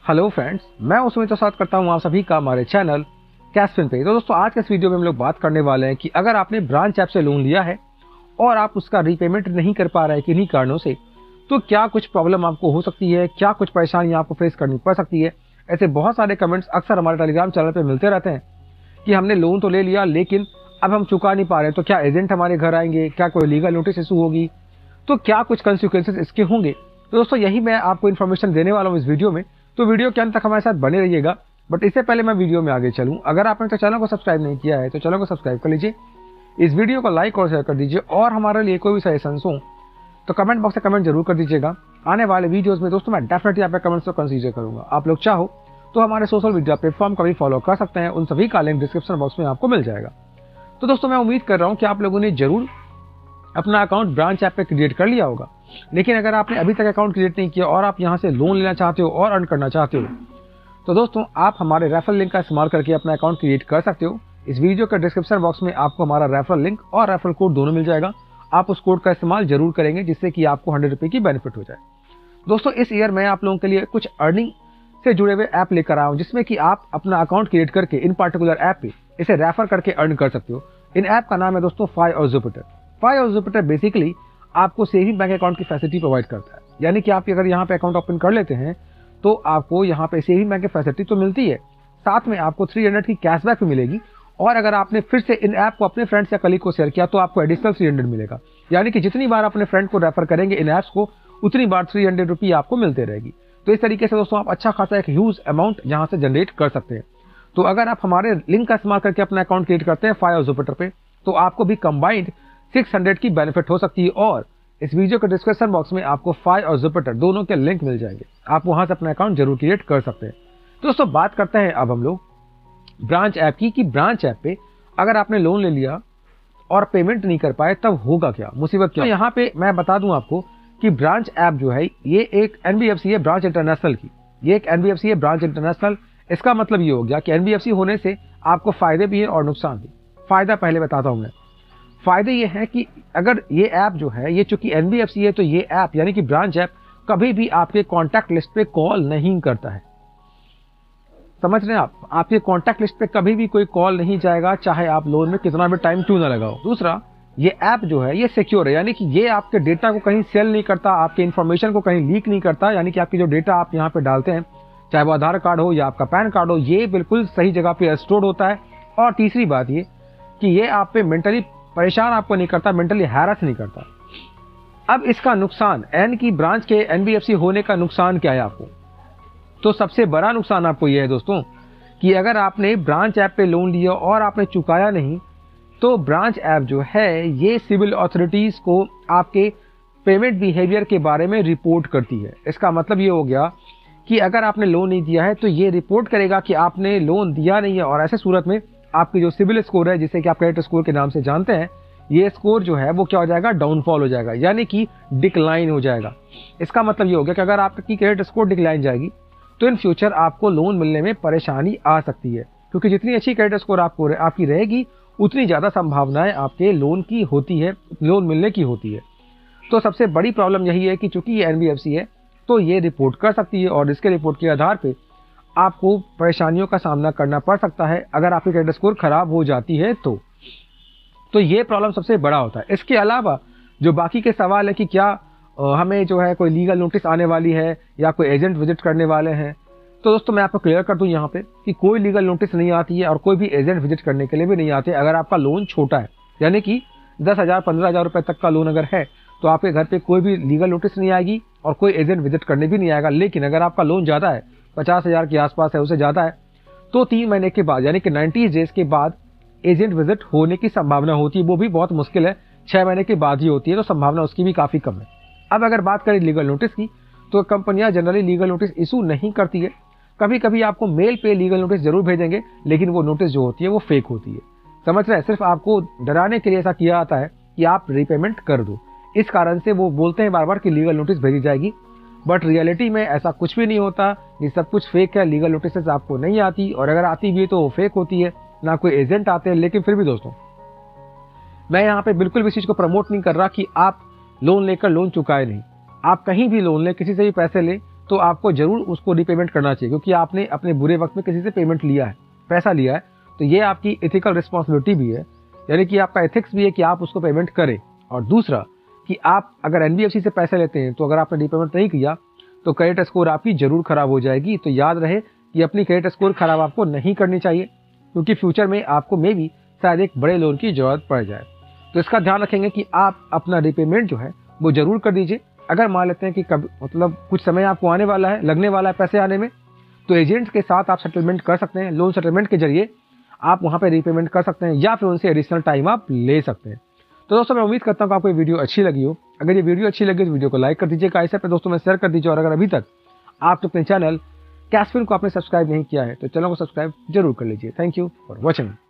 Hello friends, मैं उसमें तो साथ करता हूँ आप सभी का हमारे चैनल कैशफिन पे। तो दोस्तों, आज के इस वीडियो में हम लोग बात करने वाले हैं कि अगर आपने ब्रांच ऐप से लोन लिया है और आप उसका रीपेमेंट नहीं कर पा रहे हैं किन्हीं कारणों से, तो क्या कुछ प्रॉब्लम आपको हो सकती है, क्या कुछ परेशानियां आपको फेस करनी पड़ सकती है। ऐसे बहुत सारे कमेंट्स अक्सर हमारे टेलीग्राम चैनल पर मिलते रहते हैं कि हमने लोन तो ले लिया लेकिन अब हम चुका नहीं पा रहे, तो क्या एजेंट हमारे घर आएंगे, क्या कोई लीगल नोटिस इशू होगी, तो क्या कुछ कंसिक्वेंसेस इसके होंगे। तो दोस्तों, यही मैं आपको इन्फॉर्मेशन देने वाला हूँ इस वीडियो में, तो वीडियो के अंत तक हमारे साथ बने रहिएगा। बट इससे पहले मैं वीडियो में आगे चलूं, अगर आपने तो चैनल को सब्सक्राइब नहीं किया है तो चैनल को सब्सक्राइब कर लीजिए, इस वीडियो को लाइक और शेयर कर दीजिए, और हमारे लिए कोई भी सजेशंस हो तो कमेंट बॉक्स में कमेंट जरूर कर दीजिएगा। आने वाले वीडियोस में दोस्तों मैं डेफिनेटली आपके कमेंट्स को कंसीडर करूंगा। आप लोग चाहो तो हमारे सोशल मीडिया प्लेटफॉर्म का भी फॉलो कर सकते हैं, उन सभी का लिंक डिस्क्रिप्शन बॉक्स में आपको मिल जाएगा। तो दोस्तों, मैं उम्मीद कर रहा हूँ कि आप लोगों ने जरूर अपना अकाउंट ब्रांच ऐप पे क्रिएट कर लिया होगा, लेकिन अगर आपने अभी तक अकाउंट क्रिएट नहीं किया और आप यहाँ से लोन लेना चाहते हो और अर्न करना चाहते हो, तो दोस्तों आप हमारे रेफरल लिंक का इस्तेमाल करके अपना अकाउंट क्रिएट कर सकते हो। इस वीडियो के डिस्क्रिप्शन बॉक्स में आपको हमारा रेफरल लिंक और रेफरल कोड दोनों मिल जाएगा। आप उस कोड का इस्तेमाल जरूर करेंगे जिससे कि आपको 100 रुपये की बेनिफिट हो जाए। दोस्तों, इस ईयर मैं आप लोगों के लिए कुछ अर्निंग से जुड़े हुए ऐप लेकर आया हूँ, जिसमें कि आप अपना अकाउंट क्रिएट करके इन पार्टिकुलर ऐप पे इसे रेफर करके अर्न कर सकते हो। इन ऐप का नाम है दोस्तों फाई और जुपिटर। फाई और जुपिटर बेसिकली आपको सेविंग बैंक अकाउंट की फैसिलिटी प्रोवाइड करता है, यानी कि आप अगर यहाँ पे अकाउंट ओपन कर लेते हैं तो आपको यहाँ पे सेविंग बैंक की फैसिलिटी तो मिलती है, साथ में आपको 300 की कैशबैक भी मिलेगी, और अगर आपने फिर से इन ऐप को अपने फ्रेंड्स या कलीग को शेयर किया तो आपको एडिशनल 300 मिलेगा। यानी कि जितनी बार अपने फ्रेंड को रेफर करेंगे इन ऐप्स को, उतनी बार 300 रुपये आपको मिलते रहेगी। तो इस तरीके से दोस्तों आप अच्छा खासा एक ह्यूज अमाउंट यहाँ से जनरेट कर सकते हैं। तो अगर आप हमारे लिंक का इस्तेमाल करके अपना अकाउंट क्रिएट करते हैं फाई और जुपिटर पे, तो आपको भी कंबाइंड 600 की बेनिफिट हो सकती है, और इस वीडियो के डिस्क्रिप्शन बॉक्स में आपको फाई और जुपिटर दोनों के लिंक मिल जाएंगे। आप वहां से अपना अकाउंट जरूर क्रिएट कर सकते हैं। तो दोस्तों, बात करते हैं अब हम लोग ब्रांच ऐप की, कि ब्रांच ऐप पे अगर आपने लोन ले लिया और पेमेंट नहीं कर पाए तब होगा क्या, मुसीबत क्या। तो यहाँ पे मैं बता दूं आपको कि ब्रांच ऐप जो है ये एक एनबीएफसी है, ब्रांच इंटरनेशनल की। ये एक एनबीएफसी है, ब्रांच इंटरनेशनल। इसका मतलब ये हो गया कि एनबीएफसी होने से आपको फायदे भी हैं और नुकसान भी। फायदा पहले बताता हूं मैं। फायदे ये हैं कि अगर ये ऐप जो है, ये चूंकि एनबीएफसी है, तो ये ऐप यानी कि ब्रांच ऐप कभी भी आपके कॉन्टैक्ट लिस्ट पे कॉल नहीं करता है। समझ रहे हैं आप, आपके कॉन्टैक्ट लिस्ट पे कभी भी कोई कॉल नहीं जाएगा, चाहे आप लोन में कितना भी टाइम क्यों ना लगाओ। दूसरा, ये ऐप जो है ये सिक्योर है, यानी कि ये आपके डेटा को कहीं सेल नहीं करता, आपके इन्फॉर्मेशन को कहीं लीक नहीं करता। यानी कि आपकी जो डेटा आप यहाँ पे डालते हैं, चाहे वो आधार कार्ड हो या आपका पैन कार्ड हो, ये बिल्कुल सही जगह पे स्टोर होता है। और तीसरी बात ये कि ये आप पे मेंटली परेशान आपको नहीं करता, मेंटली हैरेस नहीं करता। अब इसका नुकसान, एन की ब्रांच के एनबीएफसी होने का नुकसान क्या है आपको, तो सबसे बड़ा नुकसान आपको यह है दोस्तों कि अगर आपने ब्रांच ऐप पे लोन लिया और आपने चुकाया नहीं, तो ब्रांच ऐप जो है ये सिविल अथॉरिटीज को आपके पेमेंट बिहेवियर के बारे में रिपोर्ट करती है। इसका मतलब ये हो गया कि अगर आपने लोन नहीं दिया है तो ये रिपोर्ट करेगा कि आपने लोन दिया नहीं है, और ऐसे सूरत में आपकी जो सिविल स्कोर है, जिसे कि आप क्रेडिट स्कोर के नाम से जानते हैं, ये स्कोर जो है वो क्या हो जाएगा, डाउनफॉल हो जाएगा, यानी कि डिक्लाइन हो जाएगा। इसका मतलब ये हो गया कि अगर आपकी क्रेडिट स्कोर डिक्लाइन जाएगी तो इन फ्यूचर आपको लोन मिलने में परेशानी आ सकती है, क्योंकि जितनी अच्छी क्रेडिट स्कोर आपकी रहेगी उतनी ज़्यादा संभावनाएं आपके लोन की होती है, लोन मिलने की होती है। तो सबसे बड़ी प्रॉब्लम यही है कि चूंकि ये एनबीएफसी है तो ये रिपोर्ट कर सकती है, और इसके रिपोर्ट के आधार पे आपको परेशानियों का सामना करना पड़ सकता है अगर आपकी क्रेडिट स्कोर खराब हो जाती है तो ये प्रॉब्लम सबसे बड़ा होता है। इसके अलावा जो बाकी के सवाल है कि क्या हमें जो है कोई लीगल नोटिस आने वाली है या कोई एजेंट विजिट करने वाले हैं, तो दोस्तों मैं आपको क्लियर कर दूं यहाँ पे कि कोई लीगल नोटिस नहीं आती है और कोई भी एजेंट विजिट करने के लिए भी नहीं आते। अगर आपका लोन छोटा है, यानी कि 10,000 15,000 रुपए तक का लोन अगर है, तो आपके घर पे कोई भी लीगल नोटिस नहीं आएगी और कोई एजेंट विजिट करने भी नहीं आएगा। लेकिन अगर आपका लोन ज़्यादा है, 50,000 के आसपास है, उससे ज़्यादा है, तो 3 महीने के बाद यानी कि 90 डेज के बाद एजेंट विजिट होने की संभावना होती है। वो भी बहुत मुश्किल है, 6 महीने के बाद ही होती है, तो संभावना उसकी भी काफ़ी कम है। अब अगर बात करें लीगल नोटिस की, तो कंपनियां जनरली लीगल नोटिस इशू नहीं करती है। कभी कभी आपको मेल पे लीगल नोटिस जरूर भेजेंगे, लेकिन वो नोटिस जो होती है वो फेक होती है। समझ रहे हैं, सिर्फ आपको डराने के लिए ऐसा किया जाता है कि आप रीपेमेंट कर दो। इस कारण से वो बोलते हैं बार बार कि लीगल नोटिस भेजी जाएगी, बट रियलिटी में ऐसा कुछ भी नहीं होता। ये सब कुछ फेक है, लीगल नोटिस आपको नहीं आती, और अगर आती भी है तो वो फेक होती है, ना कोई एजेंट आते हैं। लेकिन फिर भी दोस्तों, मैं यहाँ पे बिल्कुल भी इस चीज को प्रमोट नहीं कर रहा कि आप लोन लेकर लोन चुकाए नहीं। आप कहीं भी लोन लें, किसी से भी पैसे लें, तो आपको जरूर उसको रीपेमेंट करना चाहिए, क्योंकि आपने अपने बुरे वक्त में किसी से पेमेंट लिया है, पैसा लिया है, तो ये आपकी एथिकल रिस्पॉन्सिबिलिटी भी है, यानी कि आपका एथिक्स भी है कि आप उसको पेमेंट करें। और दूसरा कि आप अगर एनबीएफसी से पैसे लेते हैं तो अगर आपने रीपेमेंट नहीं किया तो क्रेडिट स्कोर आपकी जरूर खराब हो जाएगी। तो याद रहे कि अपनी क्रेडिट स्कोर खराब आपको नहीं करनी चाहिए, क्योंकि फ्यूचर में आपको मे भी शायद एक बड़े लोन की जरूरत पड़ जाए। तो इसका ध्यान रखेंगे कि आप अपना रीपेमेंट जो है वो जरूर कर दीजिए। अगर मान लेते हैं कि कभी मतलब कुछ समय आपको आने वाला है, लगने वाला है पैसे आने में, तो एजेंट्स के साथ आप सेटलमेंट कर सकते हैं। लोन सेटलमेंट के जरिए आप वहां पे रीपेमेंट कर सकते हैं या फिर उनसे एडिशनल टाइम आप ले सकते हैं। तो दोस्तों मैं उम्मीद करता हूँ कि आपको ये वीडियो अच्छी लगी हो। अगर ये वीडियो अच्छी लगी तो वीडियो को लाइक कर दीजिएगा, ऐसे अपने दोस्तों में शेयर कर दीजिए। और अगर अभी तक आप अपने चैनल कैशफिन को आपने सब्सक्राइब नहीं किया है तो चैनल को सब्सक्राइब जरूर कर लीजिए। Thank you for watching.